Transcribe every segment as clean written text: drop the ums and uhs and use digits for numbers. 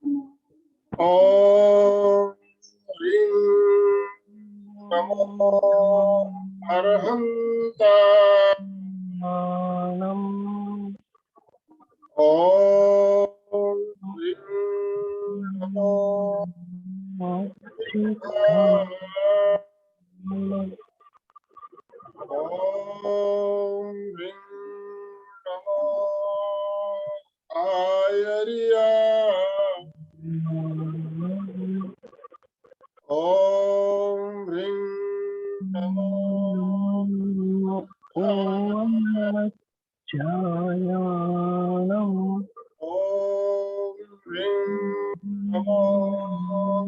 ओम ह्रीं नमो अरहंता। ओम ह्रीं नमो सिद्धाय। ओम ह्रीं नमो आयर्याय। ओम ह्रीं नमो ओम ह्रीं नमो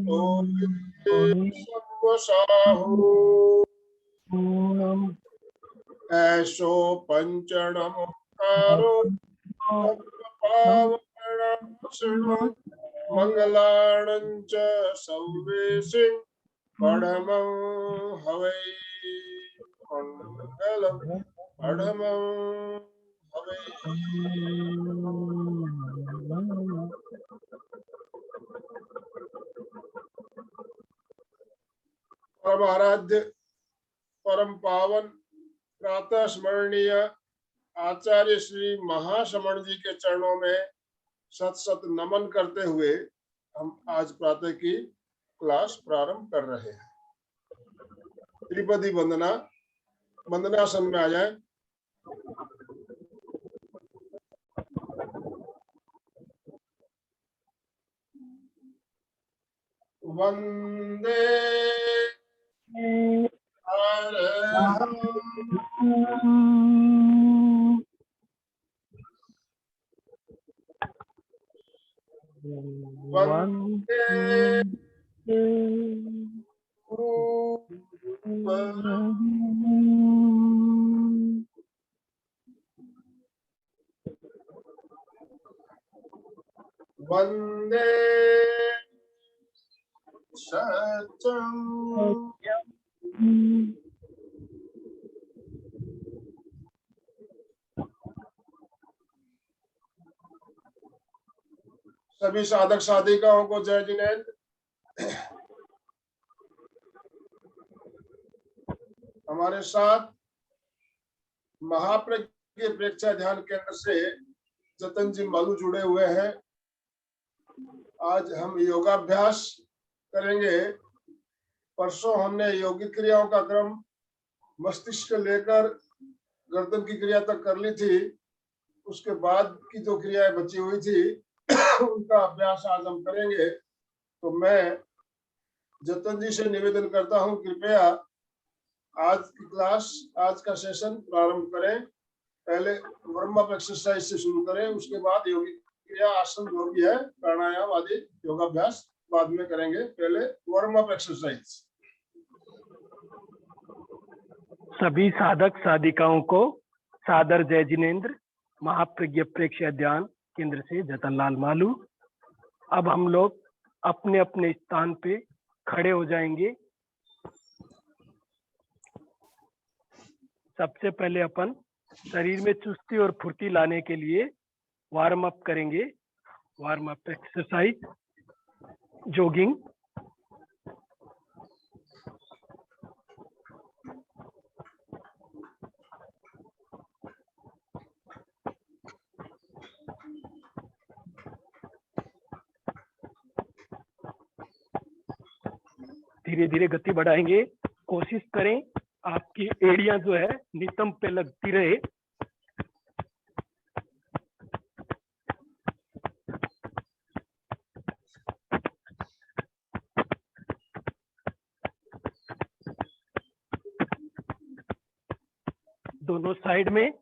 लोके सर्वसाहु। ऐशो पंचणमुत्तारो पावनाशनो मंगलाणं च संवेशि पढमं हवै। मंगलम पढमं हवै। परम आराध्य परम पावन प्रातः स्मरणीय आचार्य श्री महाश्रमण जी के चरणों में सत सत नमन करते हुए हम आज प्रातः की क्लास प्रारंभ कर रहे हैं। त्रिपदी वंदना, वंदनासन में आ जाए। वंदे वंदे वंदे सत्यम। सभी साधक साधिकाओं को जय जिनेन्द्र। हमारे साथ महाप्रज्ञ प्रेक्षा ध्यान केंद्र से जतन जी मालू जुड़े हुए हैं। आज हम योगाभ्यास करेंगे। परसों हमने योगिक क्रियाओं का क्रम मस्तिष्क लेकर गर्दन की क्रिया तक कर ली थी। उसके बाद की जो क्रियाएं बची हुई थी उनका अभ्यास आज हम करेंगे। तो मैं जतन जी से निवेदन करता हूं, कृपया आज की क्लास, आज का सेशन प्रारंभ करें। पहले वार्म अप एक्सरसाइज से शुरू करें, उसके बाद योगिक क्रिया, आसन जो भी है, प्राणायाम आदि योगाभ्यास बाद में करेंगे। पहले वार्म अप एक्सरसाइज। सभी साधक साधिकाओं को सादर जय जिनेन्द्र। महाप्रज्ञ प्रेक्षय ध्यान केंद्र से जतनलाल मालू। अब हम लोग अपने अपने स्थान पे खड़े हो जाएंगे। सबसे पहले अपन शरीर में चुस्ती और फुर्ती लाने के लिए वार्म अप करेंगे। Warm up exercise, jogging. धीरे धीरे गति बढ़ाएंगे। कोशिश करें आपकी एड़ियां जो है नितंब पे लगती रहे। दोनों साइड में।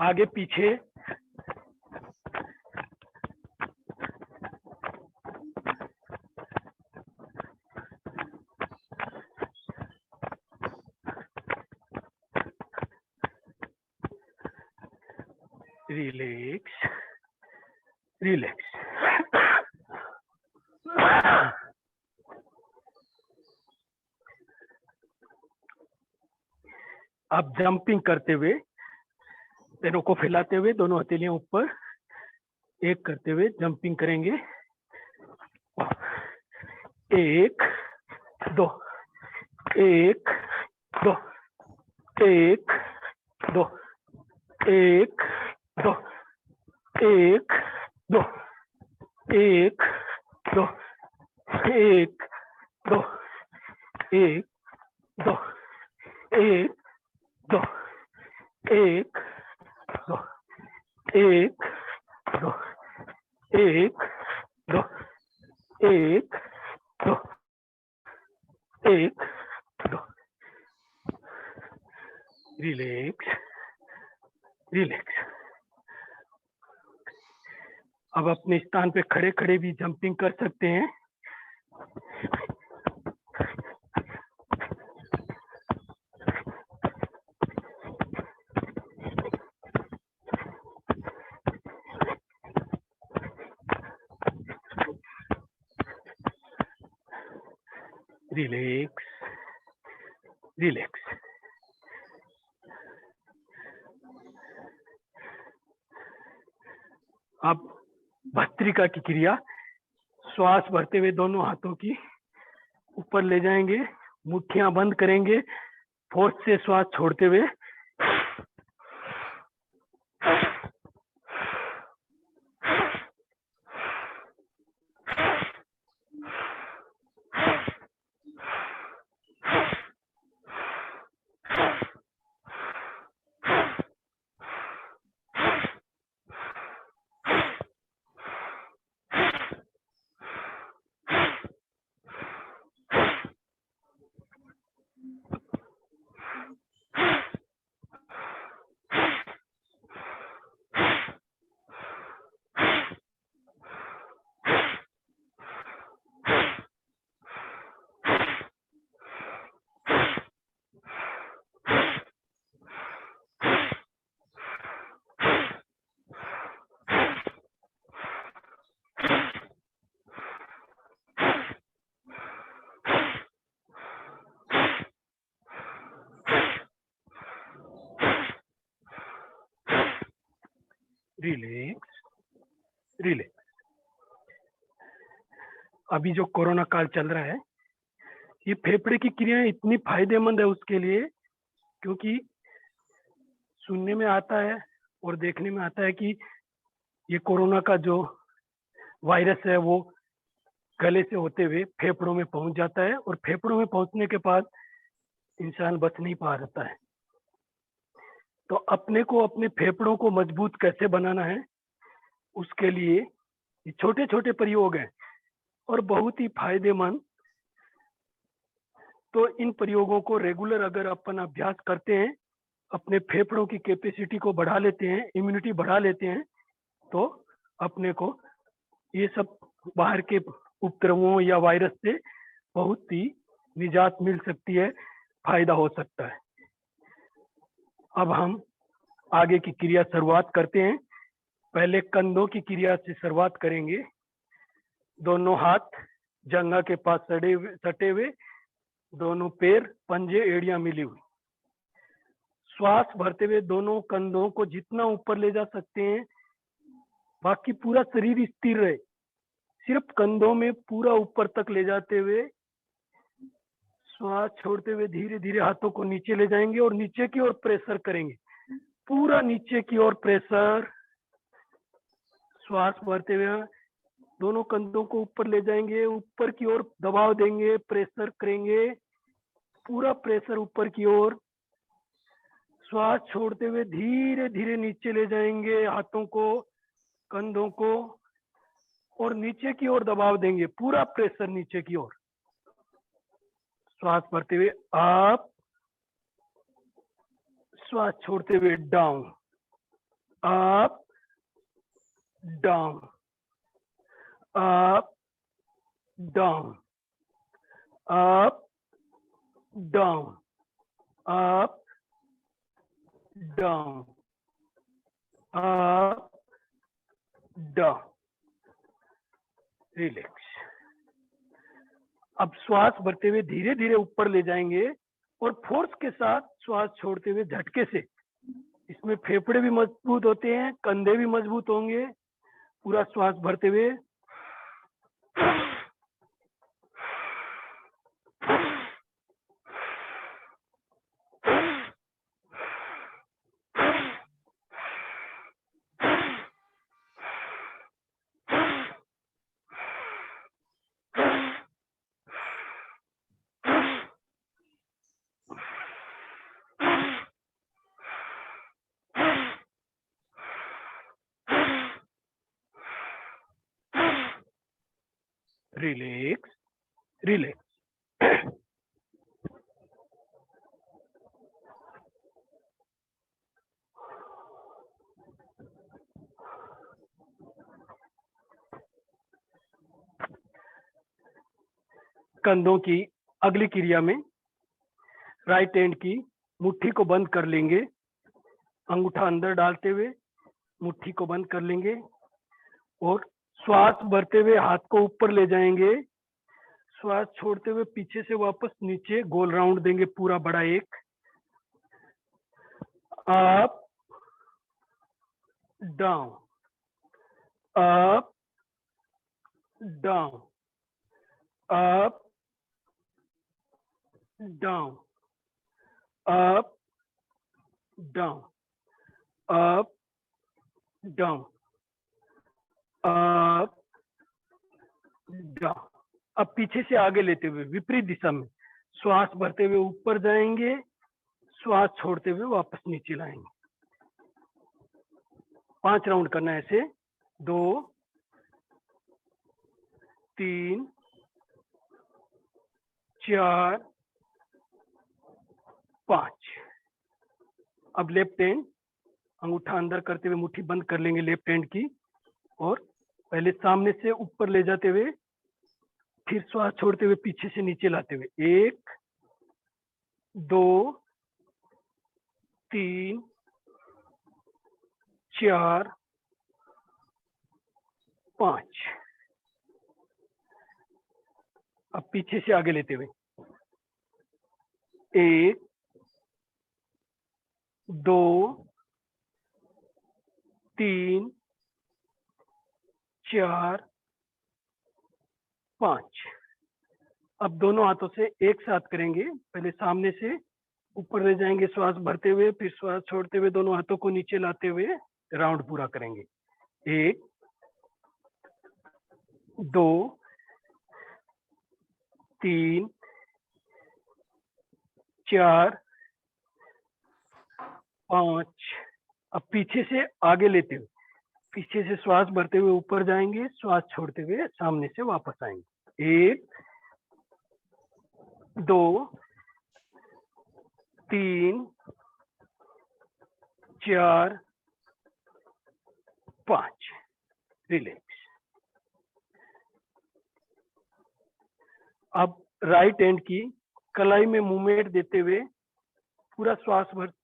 आगे पीछे। Relax relax. आप जंपिंग करते हुए पैरों को फैलाते हुए दोनों हथेलियां ऊपर एक करते हुए जंपिंग करेंगे। 1 2 1 2 1 2 1 2 1 2 1 2 1 2 1 2 1 2 1 2 1 2 1 2 1 2 1 2। Relax relax. अब अपने स्थान पे खड़े खड़े भी जंपिंग कर सकते हैं। Relax relax. अब भस्त्रिका की क्रिया, श्वास भरते हुए दोनों हाथों की ऊपर ले जाएंगे, मुट्ठियां बंद करेंगे, फोर्स से श्वास छोड़ते हुए रिलैक्स रिलैक्स। अभी जो कोरोना काल चल रहा है, ये फेफड़े की क्रियाएं इतनी फायदेमंद है उसके लिए, क्योंकि सुनने में आता है और देखने में आता है कि ये कोरोना का जो वायरस है वो गले से होते हुए फेफड़ों में पहुंच जाता है और फेफड़ों में पहुंचने के बाद इंसान बच नहीं पा रहता है। तो अपने को अपने फेफड़ों को मजबूत कैसे बनाना है, उसके लिए ये छोटे छोटे प्रयोग हैं और बहुत ही फायदेमंद। तो इन प्रयोगों को रेगुलर अगर अपन अभ्यास करते हैं, अपने फेफड़ों की कैपेसिटी को बढ़ा लेते हैं, इम्यूनिटी बढ़ा लेते हैं, तो अपने को ये सब बाहर के उपद्रवों या वायरस से बहुत ही निजात मिल सकती है, फायदा हो सकता है। अब हम आगे की क्रिया शुरुआत करते हैं। पहले कंधों की क्रिया से शुरुआत करेंगे। दोनों हाथ जंघा के पास सटे हुए, दोनों पैर पंजे एड़ियां मिली हुई। श्वास भरते हुए दोनों कंधों को जितना ऊपर ले जा सकते हैं, बाकी पूरा शरीर स्थिर रहे, सिर्फ कंधों में पूरा ऊपर तक ले जाते हुए श्वास छोड़ते हुए धीरे धीरे हाथों को नीचे ले जाएंगे और नीचे की ओर प्रेशर करेंगे, पूरा नीचे की ओर प्रेशर। श्वास भरते हुए दोनों कंधों को ऊपर ले जाएंगे, ऊपर की ओर दबाव देंगे, प्रेशर करेंगे, पूरा प्रेशर ऊपर की ओर। श्वास छोड़ते हुए धीरे धीरे नीचे ले जाएंगे हाथों को, कंधों को, और नीचे की ओर दबाव देंगे, पूरा प्रेशर नीचे की ओर। श्वास भरते हुए अप, श्वास छोड़ते हुए down, up down, up down, up down, up down, up down. Relax. अब श्वास भरते हुए धीरे धीरे ऊपर ले जाएंगे और फोर्स के साथ श्वास छोड़ते हुए झटके से। इसमें फेफड़े भी मजबूत होते हैं, कंधे भी मजबूत होंगे। पूरा श्वास भरते हुए रिलैक्स रिलैक्स। कंधों की अगली क्रिया में राइट हैंड की मुट्ठी को बंद कर लेंगे, अंगूठा अंदर डालते हुए मुट्ठी को बंद कर लेंगे और श्वास भरते हुए हाथ को ऊपर ले जाएंगे। श्वास छोड़ते हुए पीछे से वापस नीचे गोल राउंड देंगे, पूरा बड़ा एक। Up down, up down, up down, up down, up down, up down. अब पीछे से आगे लेते हुए विपरीत दिशा में श्वास भरते हुए ऊपर जाएंगे, श्वास छोड़ते हुए वापस नीचे लाएंगे। 5 राउंड करना है ऐसे। 2 3 4 5। अब लेफ्ट हैंड अंगूठा अंदर करते हुए मुट्ठी बंद कर लेंगे लेफ्ट हैंड की और पहले सामने से ऊपर ले जाते हुए फिर श्वास छोड़ते हुए पीछे से नीचे लाते हुए 1 2 3 4 5। अब पीछे से आगे लेते हुए 1 2 3 4 5। अब दोनों हाथों से एक साथ करेंगे। पहले सामने से ऊपर ले जाएंगे श्वास भरते हुए, फिर श्वास छोड़ते हुए दोनों हाथों को नीचे लाते हुए राउंड पूरा करेंगे। 1 2 3 4 5। अब पीछे से आगे लेते हुए पीछे से श्वास भरते हुए ऊपर जाएंगे, श्वास छोड़ते हुए सामने से वापस आएंगे। 1 2 3 4 5। रिलैक्स। अब राइट हैंड की कलाई में मूवमेंट देते हुए पूरा श्वास भरते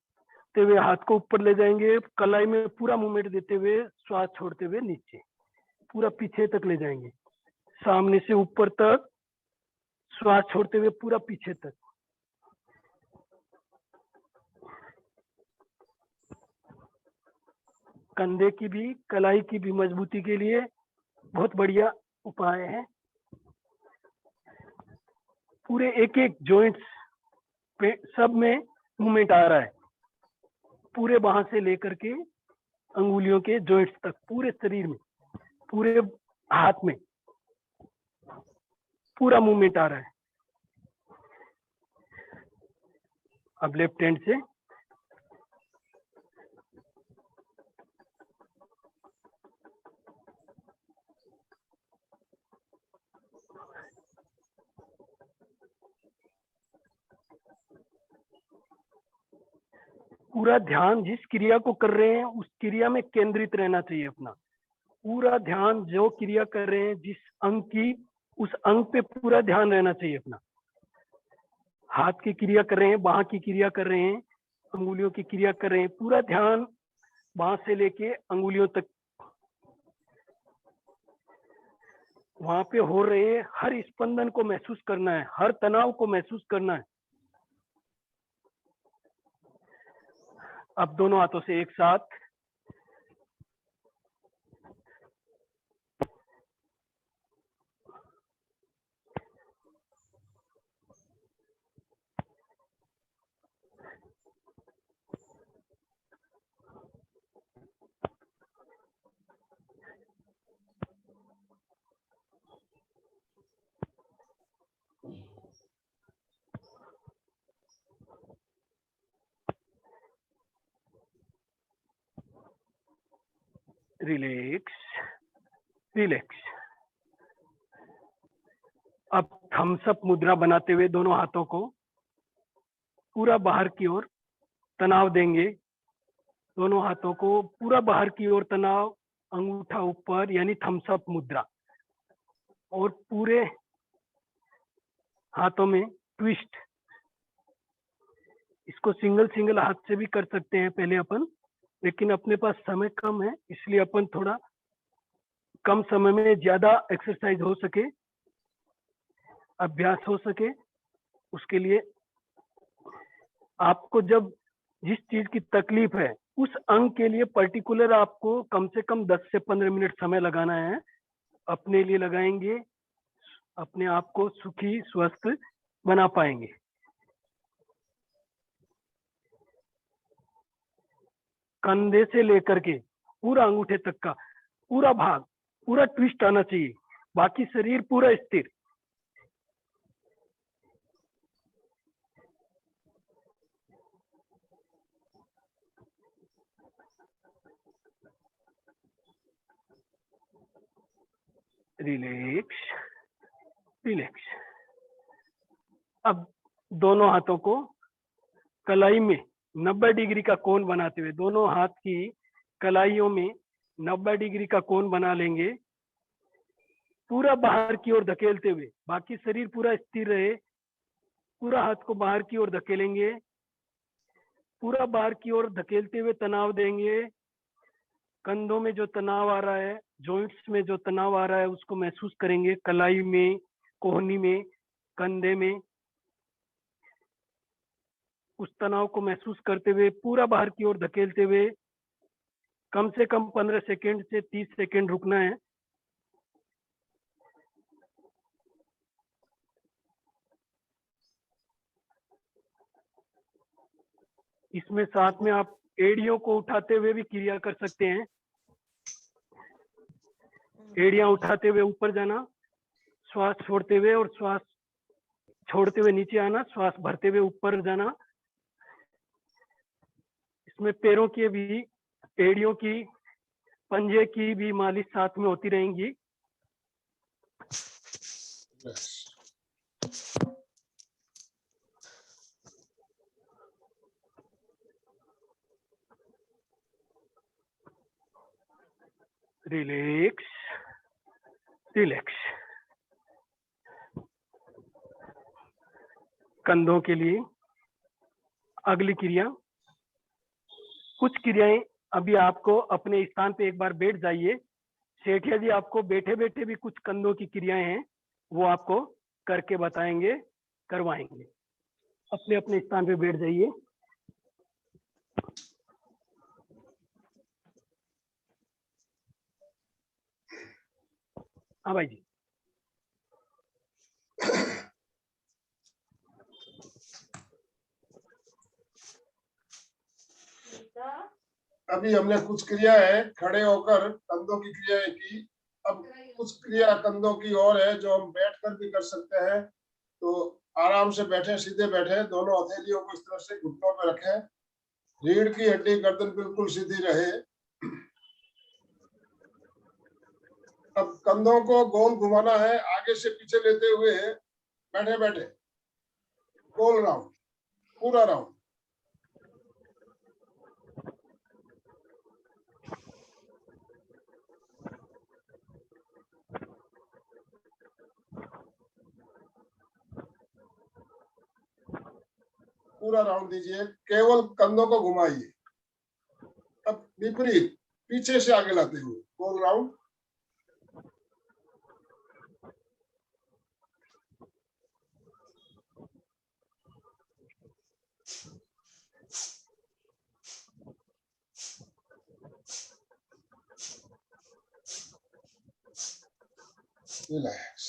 हुए हाथ को ऊपर ले जाएंगे, कलाई में पूरा मूवमेंट देते हुए श्वास छोड़ते हुए नीचे पूरा पीछे तक ले जाएंगे, सामने से ऊपर तक श्वास छोड़ते हुए पूरा पीछे तक। कंधे की भी कलाई की भी मजबूती के लिए बहुत बढ़िया उपाय है। पूरे एक एक जॉइंट्स पे सब में मूवमेंट आ रहा है, पूरे बाह से लेकर के अंगुलियों के जॉइंट्स तक, पूरे शरीर में, पूरे हाथ में पूरा मूवमेंट आ रहा है। अब लेफ्ट हैंड से पूरा ध्यान जिस क्रिया को कर रहे हैं उस क्रिया में केंद्रित रहना चाहिए अपना। पूरा ध्यान जो क्रिया कर रहे हैं जिस अंग की, उस अंग पे पूरा ध्यान रहना चाहिए अपना। हाथ की क्रिया कर रहे हैं, बाह की क्रिया कर रहे हैं, अंगुलियों की क्रिया कर रहे हैं, पूरा ध्यान बाह से लेके अंगुलियों तक। वहां पे हो रहे हर स्पंदन को महसूस करना है, हर तनाव को महसूस करना है। अब दोनों हाथों से एक साथ रिलैक्स रिलैक्स। अब थम्स अप मुद्रा बनाते हुए दोनों हाथों को पूरा बाहर की ओर तनाव देंगे। दोनों हाथों को पूरा बाहर की ओर तनाव, अंगूठा ऊपर यानी थम्स अप मुद्रा, और पूरे हाथों में ट्विस्ट। इसको सिंगल सिंगल हाथ से भी कर सकते हैं पहले अपन, लेकिन अपने पास समय कम है, इसलिए अपन थोड़ा कम समय में ज्यादा एक्सरसाइज हो सके, अभ्यास हो सके, उसके लिए आपको जब जिस चीज की तकलीफ है उस अंग के लिए पर्टिकुलर आपको कम से कम 10 से 15 मिनट समय लगाना है। अपने लिए लगाएंगे, अपने आप को सुखी स्वस्थ बना पाएंगे। कंधे से लेकर के पूरा अंगूठे तक का पूरा भाग पूरा ट्विस्ट आना चाहिए, बाकी शरीर पूरा स्थिर। Relax relax. अब दोनों हाथों को कलाई में 90 डिग्री का कोण बनाते हुए, दोनों हाथ की कलाइयों में 90 डिग्री का कोण बना लेंगे, पूरा बाहर की ओर धकेलते हुए, बाकी शरीर पूरा स्थिर रहे। पूरा हाथ को बाहर की ओर धकेलेंगे, पूरा बाहर की ओर धकेलते हुए तनाव देंगे। कंधों में जो तनाव आ रहा है, जॉइंट्स में जो तनाव आ रहा है, उसको महसूस करेंगे, कलाई में, कोहनी में, कंधे में। उस तनाव को महसूस करते हुए पूरा बाहर की ओर धकेलते हुए कम से कम 15 सेकेंड से 30 सेकेंड रुकना है। इसमें साथ में आप एड़ियों को उठाते हुए भी क्रिया कर सकते हैं। एड़ियां उठाते हुए ऊपर जाना, श्वास छोड़ते हुए, और श्वास छोड़ते हुए नीचे आना, श्वास भरते हुए ऊपर जाना। इसमें पैरों के भी, एड़ियों की, पंजे की भी मालिश साथ में होती रहेंगी। Relax relax. कंधों के लिए अगली क्रिया, कुछ क्रियाएं अभी आपको अपने स्थान पे एक बार बैठ जाइए। सेठिया जी आपको बैठे बैठे भी कुछ कंधों की क्रियाएं हैं, वो आपको करके बताएंगे, करवाएंगे। अपने अपने स्थान पे बैठ जाइए। हाँ भाई जी। अभी हमने कुछ क्रियाएं खड़े होकर कंधों की क्रियाएं की। अब कुछ क्रिया कंधों की और है जो हम बैठकर भी कर सकते हैं। तो आराम से बैठे, सीधे बैठे, दोनों हथेलियों को इस तरह से घुटनों पे रखें, रीढ़ की हड्डी, गर्दन बिल्कुल सीधी रहे। अब कंधों को गोल घुमाना है, आगे से पीछे लेते हुए बैठे बैठे गोल राउंड, पूरा राउंड। पूरा राउंड दीजिए, केवल कंधों को घुमाइए। अब विपरीत, पीछे से आगे लाते हुए गोल राउंड। रिलैक्स।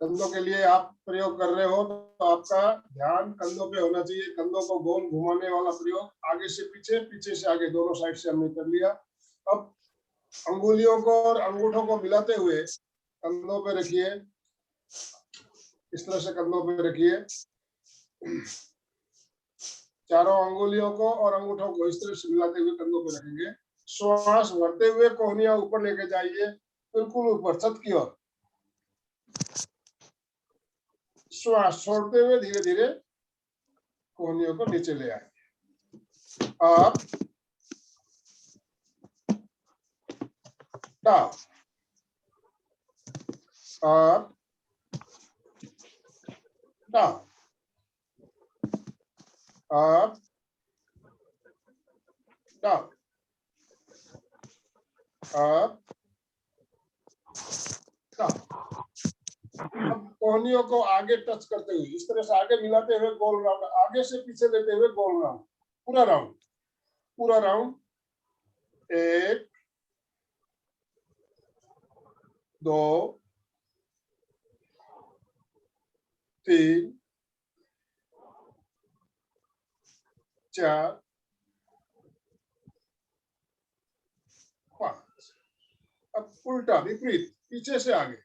कंधों के लिए आप प्रयोग कर रहे हो तो आपका ध्यान कंधों पे होना चाहिए। कंधों को गोल घुमाने वाला प्रयोग, आगे से पीछे, पीछे से आगे, दोनों साइड से हमने कर लिया। अब अंगुलियों को और अंगूठों को मिलाते हुए कंधों पे रखिए, इस तरह से कंधों पे रखिए। चारों अंगुलियों को और अंगूठों को इस तरह से मिलाते हुए कंधों पे रखेंगे। श्वास भरते हुए कोहनियां ऊपर लेके जाइए, बिल्कुल ऊपर, छत की ओर। श्वास छोड़ते हुए धीरे धीरे कोहनियों को नीचे ले आए। Up, down, up, down, up, down, up, down. अब कोहनियों को आगे टच करते हुए इस तरह से आगे मिलाते हुए गोल राउंड, आगे से पीछे लेते हुए गोल राउंड, पूरा राउंड, पूरा राउंड। 1 2 3 4 5। अब उल्टा विपरीत, पीछे से आगे।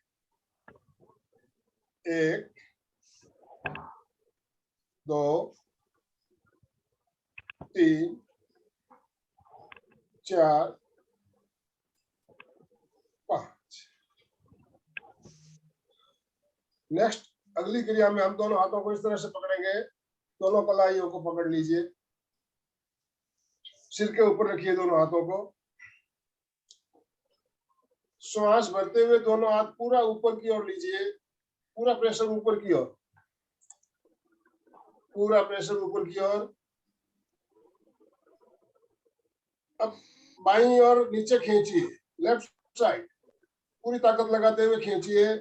1 2 3 4 5। नेक्स्ट, अगली क्रिया में हम दोनों हाथों को इस तरह से पकड़ेंगे, दोनों कलाइयों को पकड़ लीजिए, सिर के ऊपर रखिए दोनों हाथों को। श्वास भरते हुए दोनों हाथ पूरा ऊपर की ओर लीजिए, पूरा प्रेशर ऊपर की ओर, पूरा प्रेशर ऊपर की ओर। अब बाईं ओर नीचे खींचिए, लेफ्ट साइड, पूरी ताकत लगाते हुए खींचिए,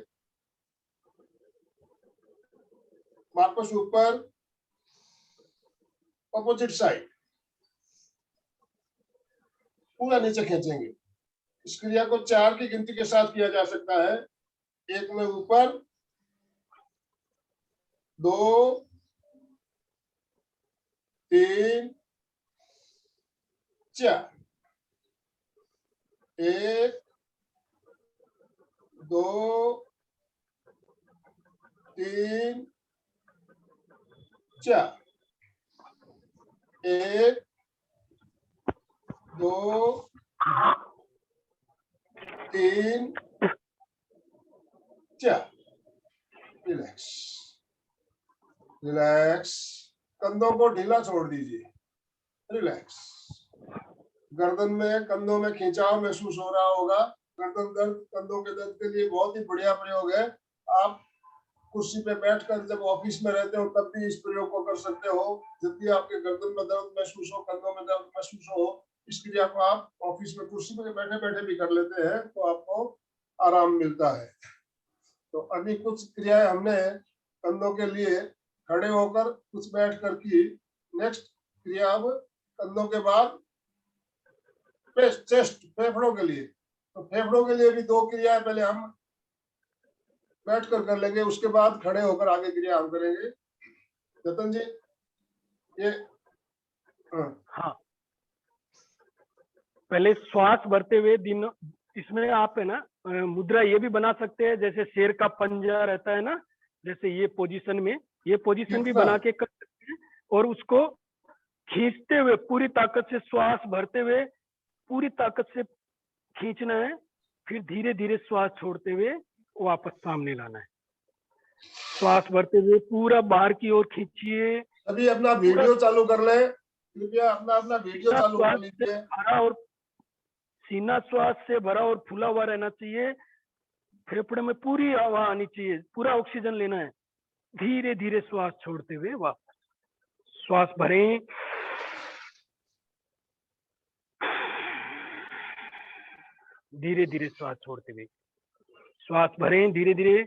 वापस ऊपर, अपोजिट साइड, पूरा नीचे खींचेंगे। इस क्रिया को 4 की गिनती के साथ किया जा सकता है। 1 में ऊपर, 2 3 4, 1 2 3 4, 1 2 3 4। Relax, relax. कंधों को ढीला छोड़ दीजिए, रिलैक्स। गर्दन में, कंधों में खिंचाव महसूस हो रहा होगा। गर्दन दर्द, कंधों के दर्द के लिए बहुत ही बढ़िया प्रयोग है। आप कुर्सी पे बैठकर जब ऑफिस में रहते हो तब भी इस प्रयोग को कर सकते हो। जब भी आपके गर्दन में दर्द महसूस हो, कंधों में दर्द महसूस हो, इस क्रिया को आप ऑफिस में कुर्सी पे बैठे बैठे भी कर लेते हैं तो आपको आराम मिलता है। तो अभी कुछ क्रियाएं हमने कंधों के लिए खड़े होकर, कुछ बैठ कर की। नेक्स्ट क्रिया अब कंधों के बाद चेस्ट, फेफड़ों के लिए। तो फेफड़ों के लिए भी 2 क्रियाएं पहले हम बैठ कर लेंगे, उसके बाद खड़े होकर आगे क्रिया हम करेंगे। जतन जी, ये हाँ, पहले श्वास भरते हुए दिन, इसमें आप है ना मुद्रा ये भी बना सकते हैं, जैसे शेर का पंजा रहता है ना, जैसे ये पोजीशन में, ये पोजीशन भी बना के कर सकते हैं। और उसको खींचते हुए पूरी ताकत से, श्वास भरते हुए पूरी ताकत से खींचना है, फिर धीरे धीरे श्वास छोड़ते हुए वापस सामने लाना है। श्वास भरते हुए पूरा बाहर की ओर खींचिए। अभी अपना वीडियो चालू कर ले, कृपया अपना अपना वीडियो चालू कर लीजिए। भरा और सीना श्वास से भरा और फूला हुआ रहना चाहिए। फेफड़े में पूरी हवा आनी चाहिए, पूरा ऑक्सीजन लेना है। धीरे धीरे श्वास छोड़ते हुए वापस श्वास भरें, धीरे धीरे श्वास छोड़ते हुए श्वास भरें, धीरे धीरे।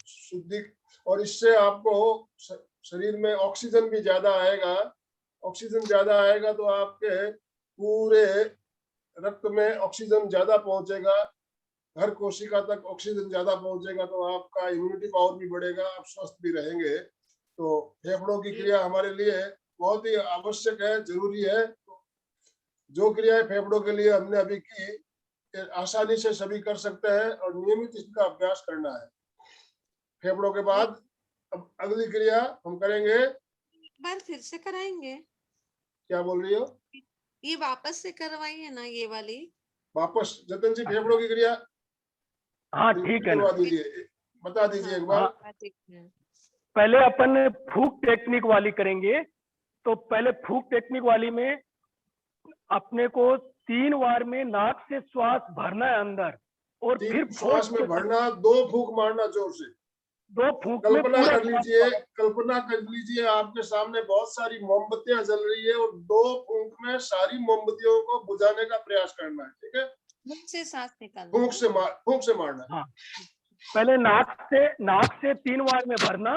शुद्धि, और इससे आपको शरीर में ऑक्सीजन भी ज्यादा आएगा। ऑक्सीजन ज्यादा आएगा तो आपके पूरे रक्त में ऑक्सीजन ज्यादा पहुंचेगा, हर कोशिका तक ऑक्सीजन ज्यादा पहुंचेगा, तो आपका इम्यूनिटी पावर भी बढ़ेगा, आप स्वस्थ भी रहेंगे। तो फेफड़ों की क्रिया हमारे लिए बहुत ही आवश्यक है, जरूरी है। जो क्रियाएं फेफड़ों के लिए हमने अभी की, आसानी से सभी कर सकते हैं और नियमित इसका अभ्यास करना है। फेफड़ों के बाद अब अगली क्रिया हम करेंगे। बार फिर से कराएंगे? क्या बोल रही हो? ये वापस से करवाइए ना ये वाली। वापस जतन जी फेफड़ों की क्रिया हाँ ठीक है ना। करवा दीजिए, बता दीजिए एक बार। हाँ, पहले अपन फूक टेक्निक वाली करेंगे। तो पहले फूक टेक्निक वाली में अपने को 3 बार में नाक से श्वास भरना है अंदर, और फिर 3 श्वास में भरना, 2 फूंक मारना जोर से। 2 फूंक में कल्पना पूरा कर लीजिए, कल्पना कर लीजिए आपके सामने बहुत सारी मोमबत्तियां जल रही है और 2 फूंक में सारी मोमबत्तियों को बुझाने का प्रयास करना है, ठीक है? मुंह से सांस निकालना। फूंक से मारना। हाँ, पहले नाक से 3 बार में भरना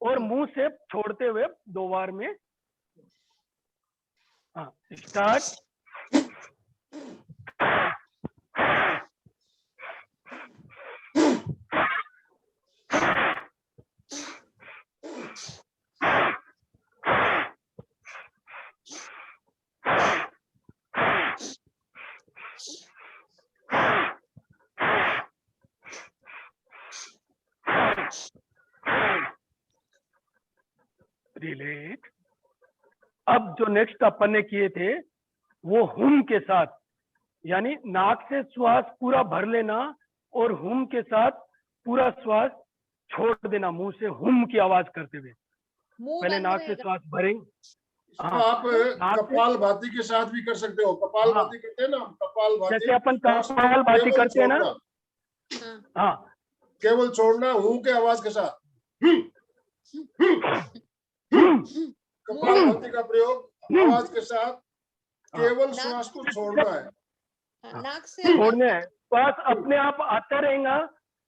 और मुंह से छोड़ते हुए 2 बार में। हाँ, स्टार्ट। रिलैक्स। अब जो नेक्स्ट अपन ने किए थे वो हुम के साथ, यानी नाक से श्वास पूरा भर लेना और हुम के साथ पूरा श्वास छोड़ देना मुंह से, हुम की आवाज करते हुए। पहले नाक से श्वास भरेंगे। हाँ, आप कपाल भाती के साथ भी कर सकते हो। कपाल भाती करते हैं ना, कपाल भाती, जैसे अपन कपाल भाती करते हैं ना। हाँ, केवल छोड़ना हूं के आवाज के साथ। कपाल भाती का प्रयोग आवाज के साथ, केवल श्वास को छोड़ना है, नाक से छोड़ना है। श्वास अपने आप आता रहेगा,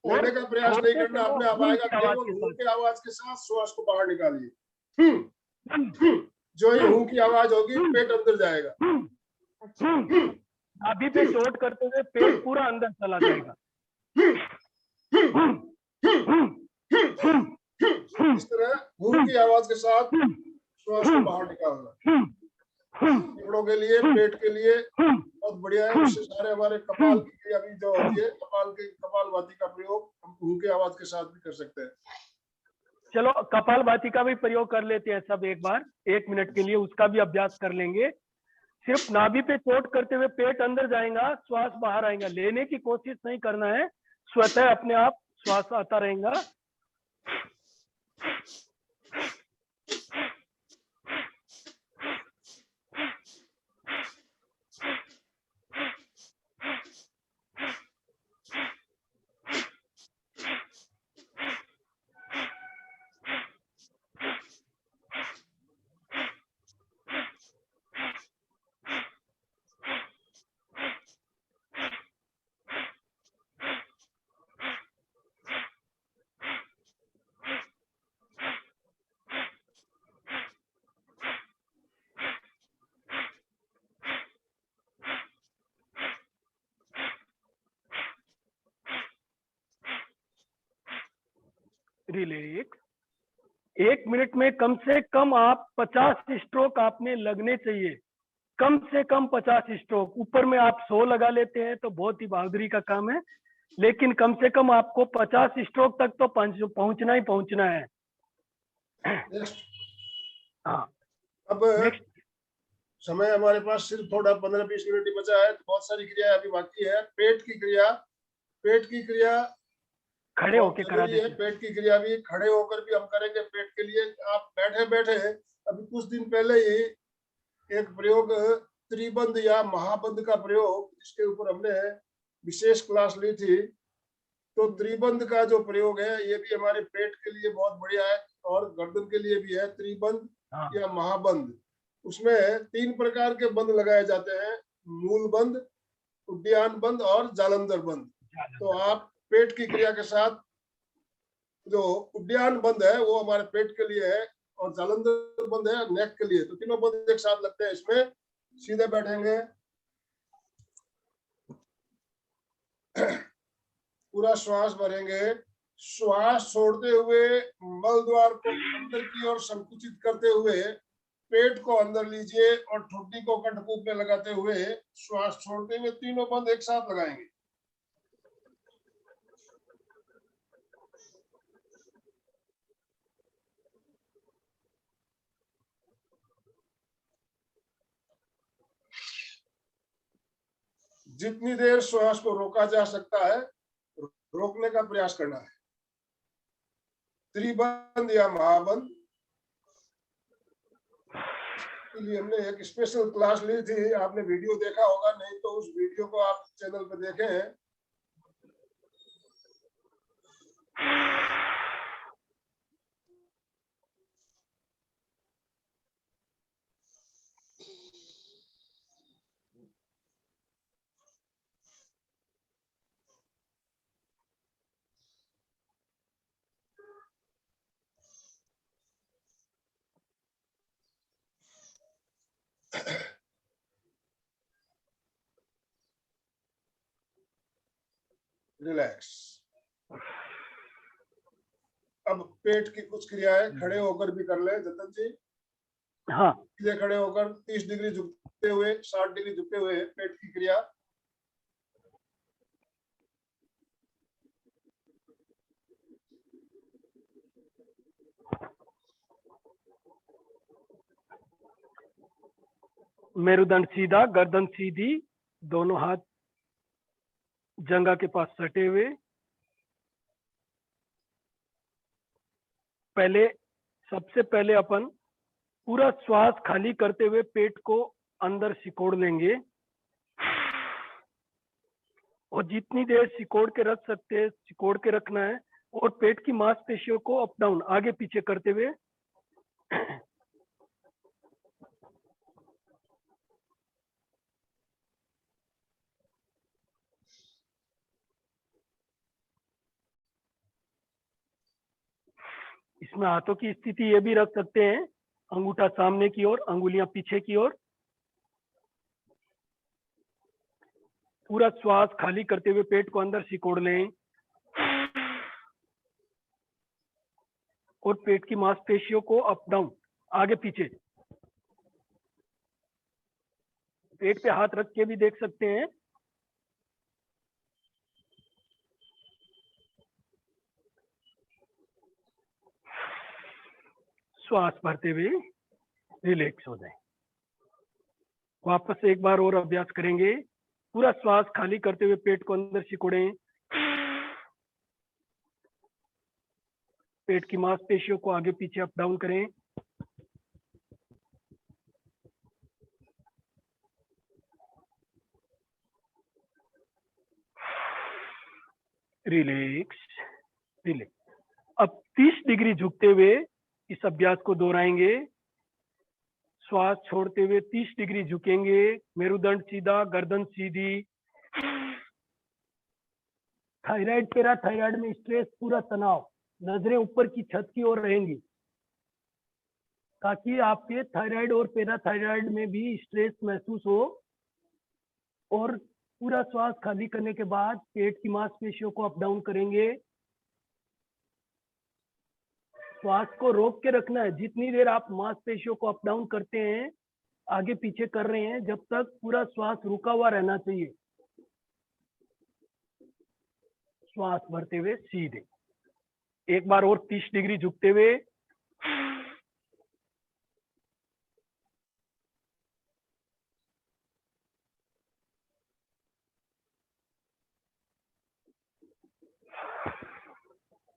लेने का प्रयास नहीं करना, अपने आप आएगा। केवल हूं के आवाज के साथ श्वास को बाहर निकालिए। जो ही हूं की आवाज होगी पेट अंदर जाएगा। नाभि पे चोट करते हुए पेट पूरा अंदर चला जाएगा। इस तरह हूं की आवाज के साथ श्वास को बाहर निकालना फेफड़ों के लिए, पेट के लिए बहुत बढ़िया है। उससे सारे हमारे कपाल की क्रिया भी जो होती है, कपालभाति का प्रयोग हम हूं की आवाज के साथ भी कर सकते हैं। चलो कपालभाति का भी प्रयोग कर लेते हैं सब एक बार, 1 मिनट के लिए उसका भी अभ्यास कर लेंगे। सिर्फ नाभि पे चोट करते हुए पेट अंदर जाएगा, श्वास बाहर आएगा। लेने की कोशिश नहीं करना है, स्वतः अपने आप श्वास आता रहेगा। रिलैक्स। 1 मिनट में कम से कम आप 50 स्ट्रोक आपने लगने चाहिए, कम से कम 50 स्ट्रोक। ऊपर में आप 100 लगा लेते हैं तो बहुत ही बहादुरी का काम है, लेकिन कम से कम आपको 50 स्ट्रोक तक तो पहुंचना ही पहुंचना है। हाँ, अब समय हमारे पास सिर्फ थोड़ा 15-20 मिनट ही बचा है, तो बहुत सारी क्रिया अभी बाकी है। पेट की क्रिया खड़े होके करा देते हैं। पेट की क्रिया भी खड़े होकर भी हम करेंगे। पेट के लिए आप बैठे अभी कुछ दिन पहले ही एक प्रयोग त्रिबंध या महाबंध का प्रयोग, इसके ऊपर हमने विशेष क्लास ली थी। तो त्रिबंध का जो प्रयोग है ये भी हमारे पेट के लिए बहुत बढ़िया है और गर्दन के लिए भी है। त्रिबंध या महाबंध, उसमें 3 प्रकार के बंध लगाए जाते हैं, मूल बंध, उद्यान बंध और जालंधर बंध। तो आप पेट की क्रिया के साथ जो उड्डयन बंद है वो हमारे पेट के लिए है और जालंधर बंद है नेक के लिए। तो तीनों बंद एक साथ लगते हैं इसमें। सीधे बैठेंगे, पूरा श्वास भरेंगे, श्वास छोड़ते हुए मल द्वार को अंदर की ओर संकुचित करते हुए पेट को अंदर लीजिए और ठुड्डी को कंठकूप में लगाते हुए श्वास छोड़ते हुए तीनों बंद एक साथ लगाएंगे। जितनी देर श्वास को रोका जा सकता है रोकने का प्रयास करना है। त्रिबंध या महाबंध के लिए हमने एक स्पेशल क्लास ली थी, आपने वीडियो देखा होगा, नहीं तो उस वीडियो को आप चैनल पे देखें। रिलैक्स। अब पेट की कुछ क्रियाएं खड़े होकर भी कर ले जतन जी। हाँ, सीधे खड़े होकर 30 डिग्री झुकते हुए, 60 डिग्री झुकते हुए पेट की क्रिया। मेरुदंड सीधा, गर्दन सीधी, दोनों हाथ जंघा के पास सटे हुए। सबसे पहले अपन पूरा श्वास खाली करते हुए पेट को अंदर सिकोड़ लेंगे और जितनी देर सिकोड़ के रख सकते हैं सिकोड़ के रखना है और पेट की मांसपेशियों को अप डाउन आगे पीछे करते हुए इसमें हाथों की स्थिति ये भी रख सकते हैं, अंगूठा सामने की ओर, अंगुलियां पीछे की ओर। पूरा श्वास खाली करते हुए पेट को अंदर सिकोड़ लें और पेट की मांसपेशियों को अप डाउन आगे पीछे। पेट पे हाथ रख के भी देख सकते हैं। श्वास भरते हुए रिलैक्स हो जाए। वापस एक बार और अभ्यास करेंगे। पूरा श्वास खाली करते हुए पेट को अंदर सिकोड़ें, पेट की मांसपेशियों को आगे पीछे अप डाउन करें। Relax relax. अब 30 डिग्री झुकते हुए इस अभ्यास को दोहराएंगे। श्वास छोड़ते हुए 30 डिग्री झुकेंगे, मेरुदंड सीधा, गर्दन सीधी। थायराइड पैराथायराइड में स्ट्रेस, पूरा तनाव, नजरें ऊपर की छत की ओर रहेंगी ताकि आपके थायराइड और पैराथायराइड में भी स्ट्रेस महसूस हो। और पूरा श्वास खाली करने के बाद पेट की मांसपेशियों को अप डाउन करेंगे। श्वास को रोक के रखना है। जितनी देर आप मांसपेशियों को अप डाउन करते हैं, आगे पीछे कर रहे हैं, जब तक पूरा श्वास रुका हुआ रहना चाहिए। श्वास भरते हुए सीधे। एक बार और 30 डिग्री झुकते हुए।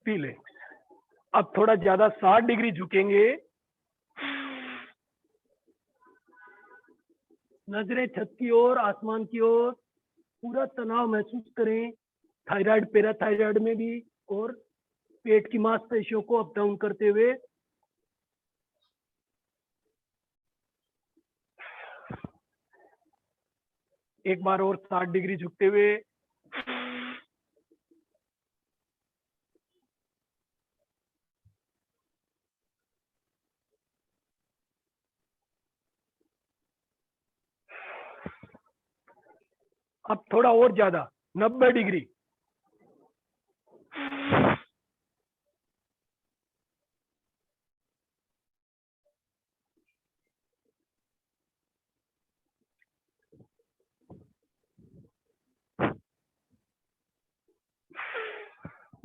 रिलैक्स। अब थोड़ा ज्यादा 60 डिग्री झुकेंगे, नजरें छत की ओर, आसमान की ओर। पूरा तनाव महसूस करें, थायराइड पैराथायराइड में भी, और पेट की मांसपेशियों को अप डाउन करते हुए। एक बार और 60 डिग्री झुकते हुए। अब थोड़ा और ज्यादा, 90 डिग्री।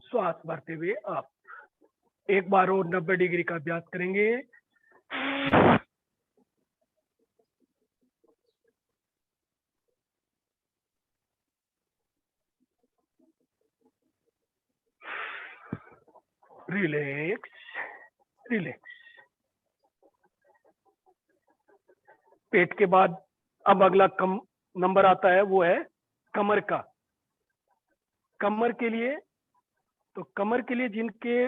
श्वास भरते हुए आप एक बार और 90 डिग्री का अभ्यास करेंगे। Relax, relax. पेट के बाद अब अगला नंबर आता है, वो है कमर का। कमर के लिए, तो कमर के लिए जिनके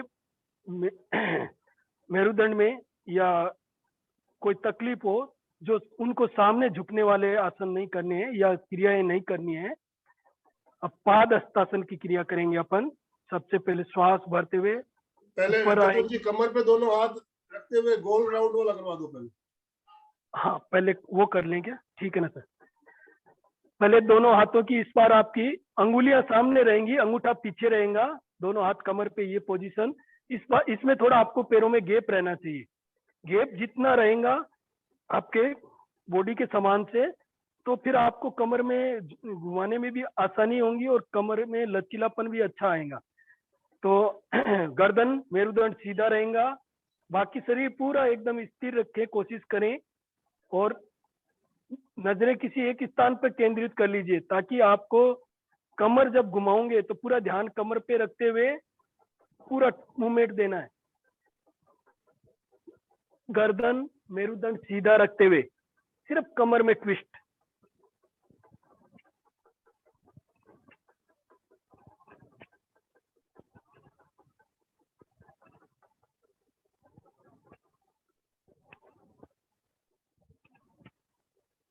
मेरुदंड में या कोई तकलीफ हो, जो उनको सामने झुकने वाले आसन नहीं करने हैं या क्रियाएं नहीं करनी है। अब पाद हस्तासन की क्रिया करेंगे अपन। सबसे पहले श्वास भरते हुए पहले ऊपर चतुर आएंगे। जी कमर पे दोनों हाथ रखते हुए गोल राउंड वाला करवा दो पहले। हाँ, पहले वो कर लेंगे, ठीक है ना सर। पहले दोनों हाथों की, इस बार आपकी अंगुलियां सामने रहेंगी, अंगूठा पीछे रहेगा, दोनों हाथ कमर पे, ये पोजीशन। इस बार इसमें थोड़ा आपको पैरों में गैप रहना चाहिए। गैप जितना रहेगा आपके बॉडी के समान से, तो फिर आपको कमर में घुमाने में भी आसानी होगी और कमर में लचीलापन भी अच्छा आएगा। तो गर्दन मेरुदंड सीधा रहेगा, बाकी शरीर पूरा एकदम स्थिर रखें, कोशिश करें, और नजरें किसी एक स्थान पर केंद्रित कर लीजिए, ताकि आपको कमर जब घुमाओगे तो पूरा ध्यान कमर पे रखते हुए पूरा मूवमेंट देना है। गर्दन मेरुदंड सीधा रखते हुए सिर्फ कमर में ट्विस्ट।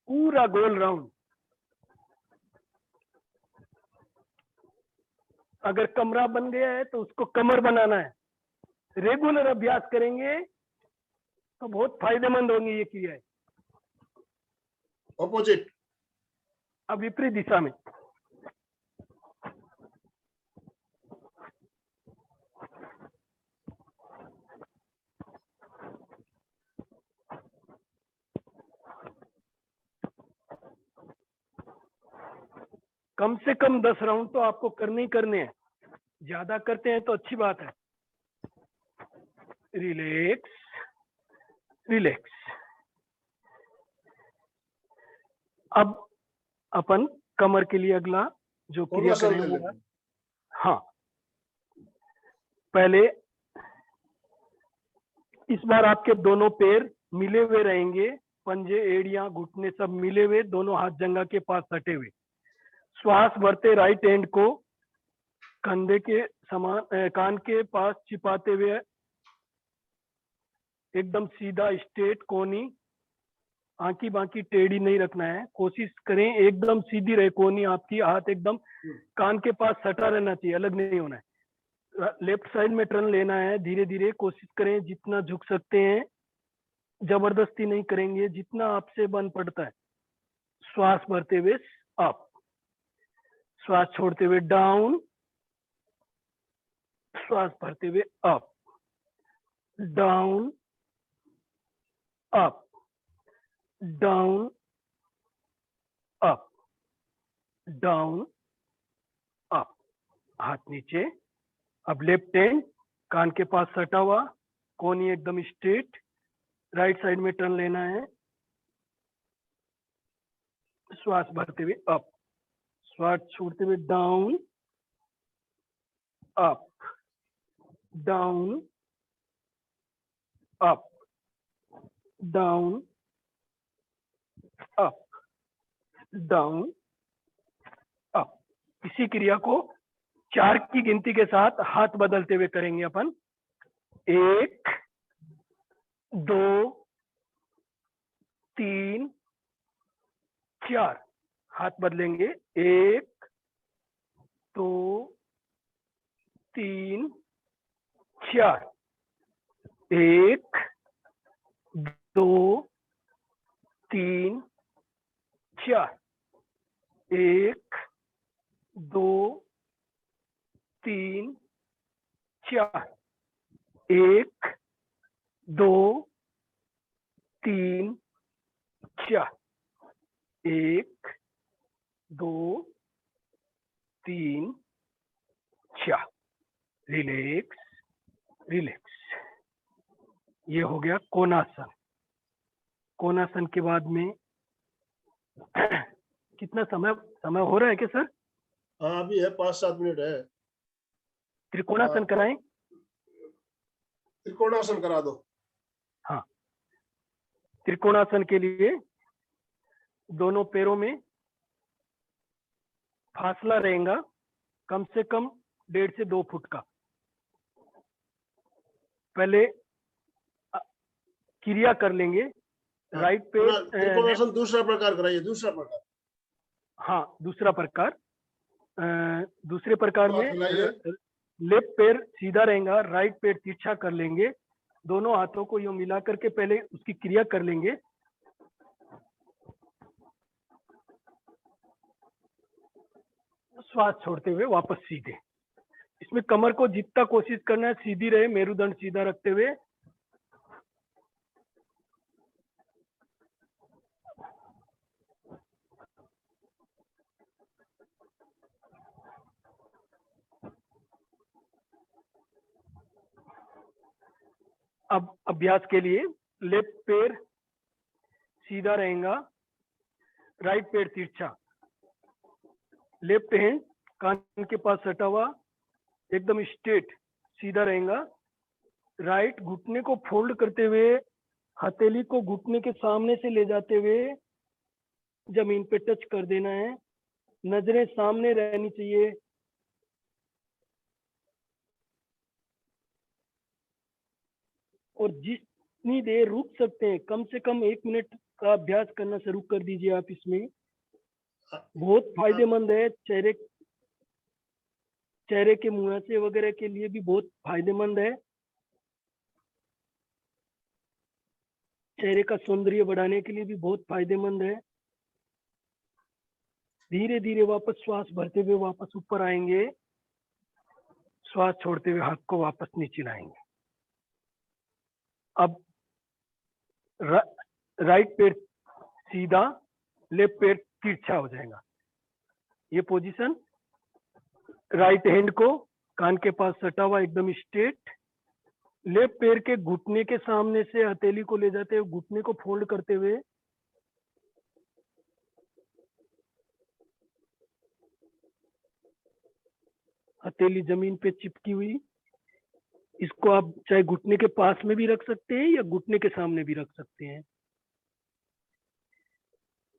पूरा गोल राउंड। अगर कमरा बन गया है तो उसको कमर बनाना है। रेगुलर अभ्यास करेंगे तो बहुत फायदेमंद होंगी ये क्रियाएं। ऑपोजिट, अब विपरीत दिशा में। कम से कम 10 राउंड तो आपको करने ही करने हैं। ज्यादा करते हैं तो अच्छी बात है। Relax, relax. अब अपन कमर के लिए अगला जो क्रिया पूर्वासन ले करेंगे वो लेते है, हैं। हाँ, पहले इस बार आपके दोनों पैर मिले हुए रहेंगे, पंजे, एड़ियां, घुटने सब मिले हुए, दोनों हाथ जंघा के पास सटे हुए। श्वास भरते राइट हैंड को कंधे के समान, कान के पास छिपाते हुए एकदम सीधा स्ट्रेट कोनी, आंखी बांकी टेढ़ी नहीं रखना है। कोशिश करें एकदम सीधी रहे कोनी आपकी, हाथ एकदम कान के पास सटा रहना चाहिए, अलग नहीं होना है। लेफ्ट साइड में टर्न लेना है, धीरे धीरे कोशिश करें, जितना झुक सकते हैं, जबरदस्ती नहीं करेंगे, जितना आपसे बन पड़ता है। श्वास भरते हुए अप, श्वास छोड़ते हुए डाउन, श्वास भरते हुए up, down, up, down, up, down, up. हाथ नीचे। अब लेफ्ट हैंड कान के पास सटा हुआ, कोनी एकदम स्ट्रेट, राइट साइड में टर्न लेना है। श्वास भरते हुए अप, श्वास छोड़ते हुए down, up, down, up, down, up, down, up. इसी क्रिया को 4 की गिनती के साथ हाथ बदलते हुए करेंगे अपन। 1, 2, 3, 4। हाथ बदलेंगे। 1, 2, 3, 4। 1, 2, 3, 4। 1 2 3 4 1 2 3 4 1 2 3 4 रिलैक्स रिलैक्स। ये हो गया कोणासन। कोणासन के बाद में कितना समय हो रहा है क्या सर? हाँ अभी है 5-7 मिनट है। त्रिकोणासन कराएं? त्रिकोणासन करा दो। हाँ, त्रिकोणासन के लिए दोनों पैरों में फासला रहेगा कम से कम 1.5 से 2 फुट का। पहले क्रिया कर लेंगे। राइट पैर त्रिकोणासन दूसरा प्रकार कराइए, दूसरा प्रकार। हाँ, दूसरा प्रकार। दूसरे प्रकार में फैलाइए। लेफ्ट पैर सीधा रहेगा, राइट पैर तिरछा कर लेंगे। दोनों हाथों को यूं मिला करके पहले उसकी क्रिया कर लेंगे। श्वास छोड़ते हुए वापस सीधे। इसमें कमर को जितना कोशिश करना है सीधी रहे, मेरुदंड सीधा रखते हुए। अब अभ्यास के लिए लेफ्ट पैर सीधा रहेगा, राइट पैर तिरछा। लेफ्ट हैंड कान के पास सटा हुआ एकदम स्ट्रेट सीधा रहेगा। राइट घुटने को फोल्ड करते हुए हथेली को घुटने के सामने से ले जाते हुए जमीन पे टच कर देना है। नजरें सामने रहनी चाहिए। और जितनी देर रुक सकते हैं, कम से कम 1 मिनट का अभ्यास करना शुरू कर दीजिए आप। इसमें बहुत फायदेमंद है। चेहरे के मुहासे वगैरह के लिए भी बहुत फायदेमंद है। चेहरे का सौंदर्य बढ़ाने के लिए भी बहुत फायदेमंद है। धीरे धीरे वापस श्वास भरते हुए वापस ऊपर आएंगे। श्वास छोड़ते हुए हाथ को वापस नीचे लाएंगे। अब राइट पैर सीधा, लेफ्ट पैर तिरछा हो जाएगा। ये पोजीशन राइट हैंड को कान के पास सटा हुआ एकदम स्ट्रेट, लेफ्ट पैर के घुटने के सामने से हथेली को ले जाते हुए घुटने को फोल्ड करते हुए हथेली जमीन पे चिपकी हुई। इसको आप चाहे घुटने के पास में भी रख सकते हैं या घुटने के सामने भी रख सकते हैं।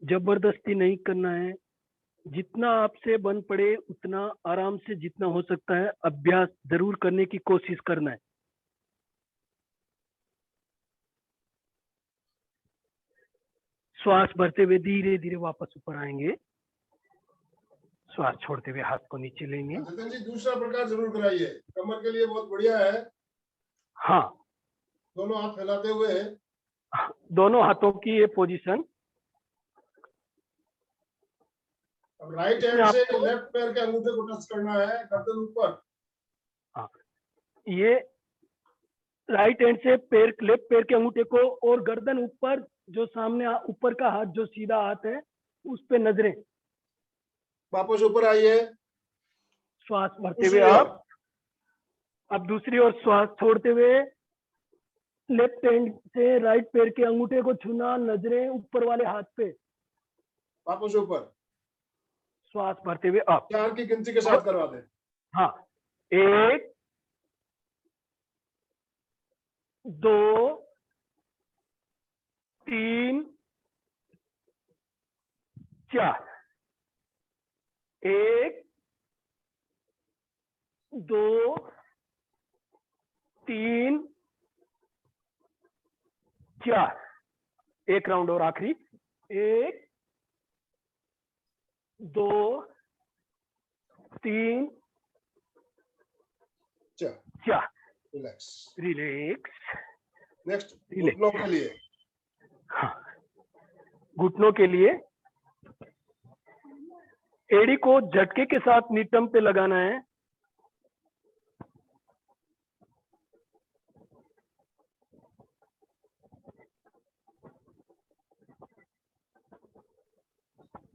जबरदस्ती नहीं करना है। जितना आपसे बन पड़े उतना आराम से, जितना हो सकता है अभ्यास जरूर करने की कोशिश करना है। श्वास भरते हुए धीरे धीरे वापस ऊपर आएंगे। श्वास छोड़ते हुए हाथ को नीचे लेंगे। जतन जी दूसरा प्रकार जरूर कराइए, कमर के लिए बहुत बढ़िया है। हाँ, दोनों हाथ फैलाते हुए, दोनों हाथों की ये पोजीशन। राइट हैंड से लेफ्ट पैर के अंगूठे को टच करना है, गर्दन ऊपर। हाँ, ये राइट हैंड से लेफ्ट पैर के अंगूठे को और गर्दन ऊपर, जो सामने ऊपर का हाथ जो सीधा हाथ है उस पे नजरें। वापस ऊपर आइए। श्वास भरते हुए आप अब दूसरी ओर श्वास छोड़ते हुए लेफ्ट हैंड से राइट पैर के अंगूठे को छूना, नजरें ऊपर वाले हाथ पे। वापस ऊपर। श्वास भरते हुए आप 4 की गिनती के साथ करवा दें। हाँ, 1 2 3 4 1 2 3 4। एक राउंड और आखिरी। 1 2 3 4। रिलैक्स। रिलैक्स। नेक्स्ट घुटनों के लिए। हाँ, घुटनों के लिए एड़ी को झटके के साथ नितंब पे लगाना है।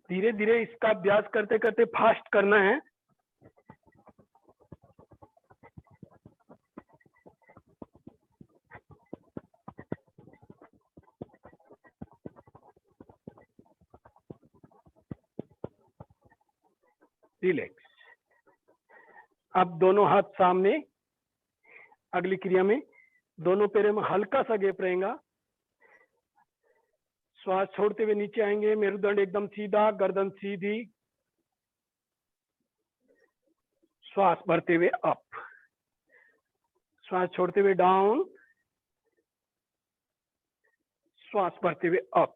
धीरे धीरे इसका अभ्यास करते करते फास्ट करना है। रिलैक्स। अब दोनों हाथ सामने। अगली क्रिया में दोनों पैरों में हल्का सा गैप रहेगा। श्वास छोड़ते हुए नीचे आएंगे, मेरुदंड एकदम सीधा, गर्दन सीधी। श्वास भरते हुए अप, श्वास छोड़ते हुए डाउन, श्वास भरते हुए up,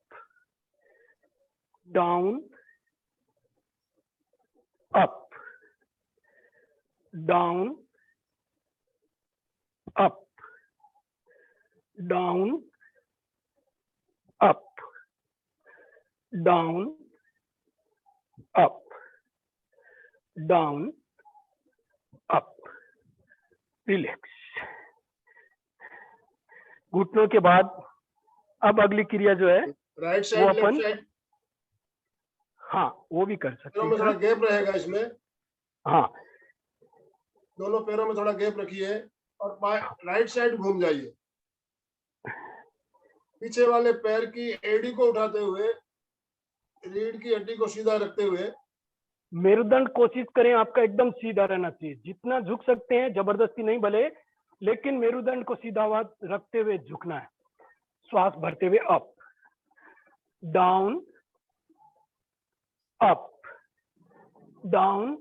down, up, down, up, down, up, down, up, down, up. Relax. घुटनों के बाद अब अगली क्रिया जो है राइट वो साइड लेफ्ट अपन, साइड हाँ वो भी कर सकते पैरों में थोड़ा हैं। गैप रहेगा इसमें। हाँ दोनों पैरों में थोड़ा गैप रखिए और राइट साइड घूम जाइए। पीछे वाले पैर की एड़ी को उठाते हुए, रीढ़ की हड्डी को सीधा रखते हुए, मेरुदंड कोशिश करें आपका एकदम सीधा रहना चाहिए। जितना झुक सकते हैं, जबरदस्ती नहीं भले, लेकिन मेरुदंड को सीधा रखते हुए झुकना है। श्वास भरते हुए up, down, up, down,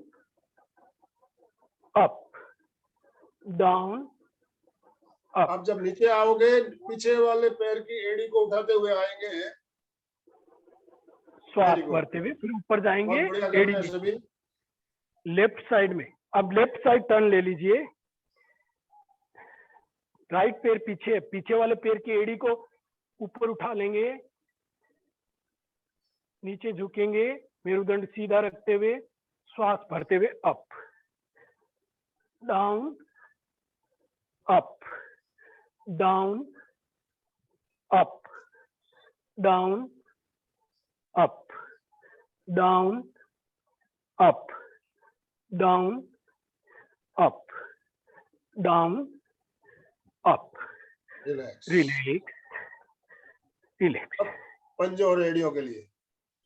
up, down, up. आप जब नीचे आओगे पीछे वाले पैर की एड़ी को उठाते हुए आएंगे। श्वास Very good. भरते हुए फिर ऊपर जाएंगे। बहुत बढ़िया कर एड़ी रहे हैं सभी। लेफ्ट साइड में। अब लेफ्ट साइड टर्न ले लीजिए। राइट पैर पीछे, पीछे वाले पैर की एड़ी को ऊपर उठा लेंगे, नीचे झुकेंगे, मेरुदंड सीधा रखते हुए, श्वास भरते हुए up, down, up, down, up, down, up, down, up, down, up, down, up. Relax. Relax, relax. पंजों और एड़ियों के लिए।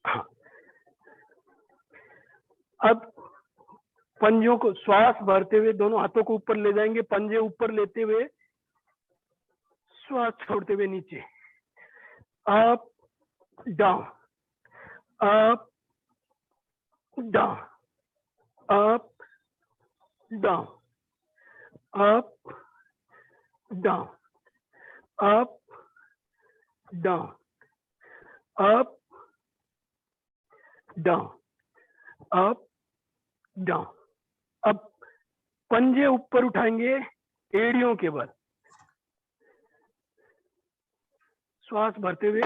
हाँ। अब पंजों को श्वास भरते हुए दोनों हाथों को ऊपर ले जाएंगे, पंजे ऊपर लेते हुए, श्वास छोड़ते हुए नीचे, up, down, up, down, up, down, up, down, up, down, up, down, up, down. अब पंजे ऊपर उठाएंगे एड़ियों के बल, श्वास भरते हुए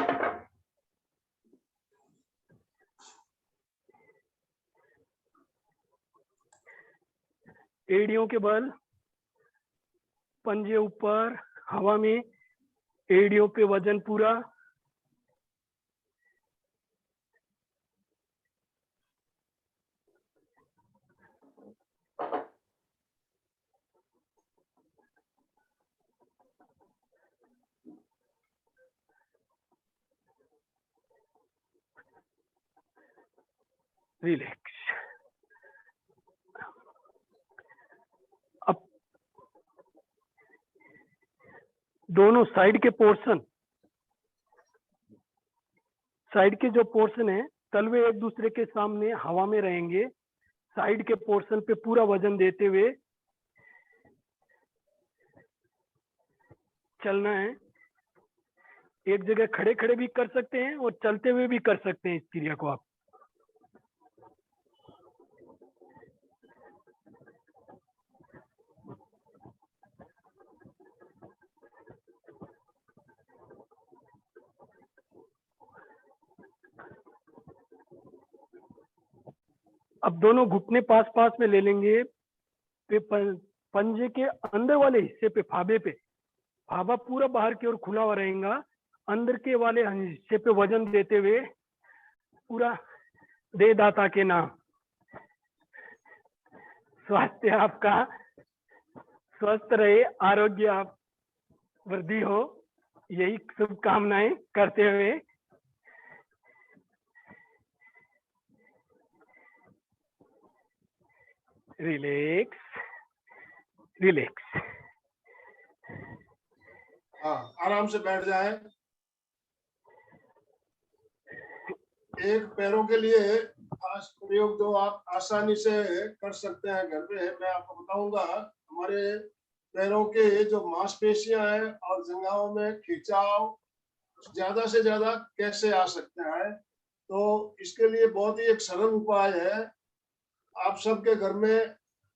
एड़ियों के बल, पंजे ऊपर हवा में, एड़ियों पे वजन पूरा। रिलैक्स। अब दोनों साइड के पोर्शन, साइड के जो पोर्शन है, तलवे एक दूसरे के सामने हवा में रहेंगे। साइड के पोर्शन पे पूरा वजन देते हुए चलना है। एक जगह खड़े खड़े भी कर सकते हैं और चलते हुए भी कर सकते हैं इस क्रिया को आप। अब दोनों घुटने पास पास में ले लेंगे। पंजे के अंदर वाले हिस्से पे, फाबे पे, फाबा पूरा बाहर की ओर खुला हुआ रहेगा। अंदर के वाले हिस्से पे वजन देते हुए पूरा दे दाता के नाम। स्वास्थ्य आपका स्वस्थ रहे, आरोग्य आप वृद्धि हो, यही शुभकामनाएं करते हुए रिलैक्स रिलैक्स। हाँ, आराम से बैठ जाएं। एक पैरों के लिए आज प्रयोग जो आप आसानी से कर सकते हैं घर में, मैं आपको बताऊंगा। हमारे पैरों के जो मांसपेशियां हैं और जंघाओं में खिंचाव ज्यादा से ज्यादा कैसे आ सकते हैं, तो इसके लिए बहुत ही एक सरल उपाय है। आप सबके घर में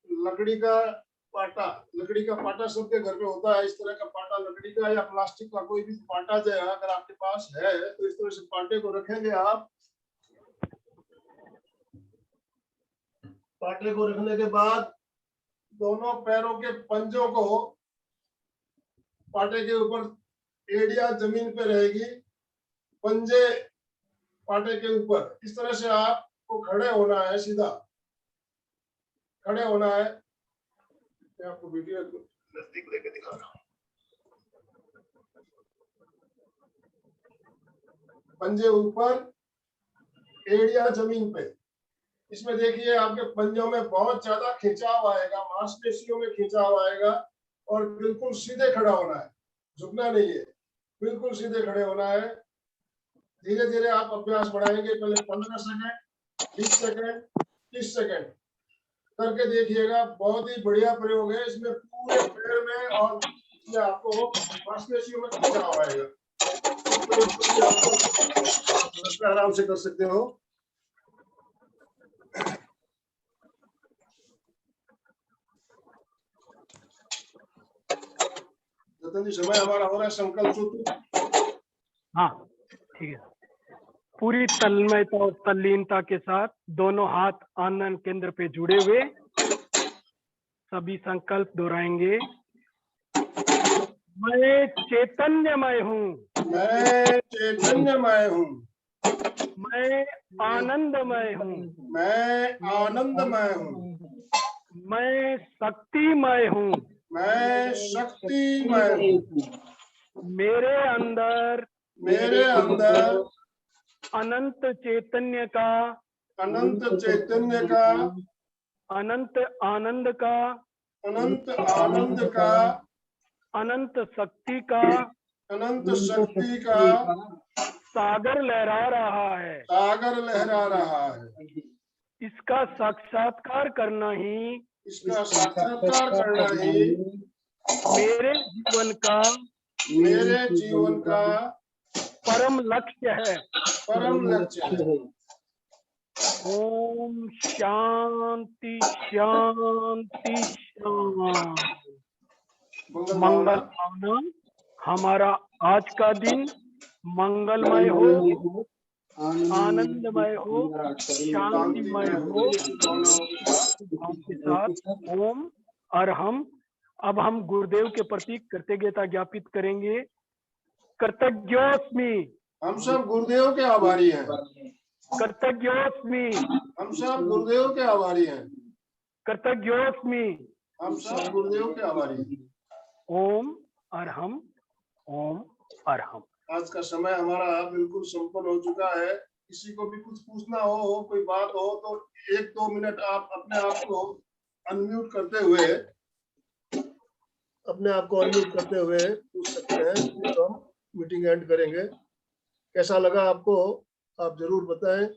लकड़ी का पाटा सबके घर में होता है। इस तरह का पाटा, लकड़ी का या प्लास्टिक का कोई भी पाटा जो है अगर आपके पास है, तो इस तरह से पाटे को रखेंगे आप। पाटे को रखने के बाद दोनों पैरों के पंजों को पाटे के ऊपर, एड़ियां जमीन पे रहेगी, पंजे पाटे के ऊपर। इस तरह से आपको खड़े होना है, सीधा खड़े होना है। मैं आपको वीडियो नजदीक लेके दिखा रहा हूँ। पंजे ऊपर, एड़ियां जमीन पे। इसमें देखिए आपके पंजों में बहुत ज्यादा खिंचाव आएगा, मांसपेशियों में खिंचाव आएगा, और बिल्कुल सीधे खड़ा होना है, झुकना नहीं है, बिल्कुल सीधे खड़े होना है। धीरे धीरे आप अभ्यास बढ़ाएंगे, पहले 15 सेकंड, 20 सेकंड, 30 सेकंड करके देखिएगा। बहुत ही बढ़िया प्रयोग है। इसमें पूरे पैर में और इसमें आपको मांसपेशियों में खिंचाव आएगा। आपको आराम से कर सकते हो। जतन जी, समय हमारा हो रहा है संकल्प सूत्र। हाँ ठीक है। पूरी तन्मयता और तल्लीनता के साथ दोनों हाथ आनंद केंद्र पे जुड़े हुए सभी संकल्प दोहराएंगे। मैं चैतन्यमय हूँ, मैं चैतन्यमय हूँ, मैं आनंदमय हूँ, मैं आनंदमय हूँ, मैं शक्तिमय हूँ, मैं शक्तिमय हूँ। मेरे अंदर अनंत चैतन्य का, अनंत चैतन्य का, अनंत आनंद का, अनंत आनंद का, अनंत शक्ति का, अनंत शक्ति का सागर लहरा रहा है। सागर लहरा रहा है। इसका साक्षात्कार करना ही, इसका साक्षात्कार करना ही मेरे जीवन का परम लक्ष्य है। परम लक्ष्य है। ओम शांति शांति शांति। मंगल भावना। हमारा आज का दिन मंगलमय हो, आनंदमय हो, शांतिमय हो के साथ। ओम अरहम। अब हम गुरुदेव के प्रति कृतज्ञता ज्ञापित करेंगे। कृतज्ञोस्मि। हम सब गुरुदेव के आभारी हैं। कृतज्ञोस्मि। हम सब गुरुदेव के आभारी हैं। कृतज्ञोस्मि। हम सब गुरुदेव के आभारी हैं। ओम अरहम, ओम अरहम। आज का समय हमारा बिल्कुल संपन्न हो चुका है। किसी को भी कुछ पूछना हो, कोई बात हो, तो 1-2 मिनट आप अपने आप को अनम्यूट करते हुए पूछ सकते हैं, तो हम मीटिंग एंड करेंगे। कैसा लगा आपको, आप जरूर बताएं।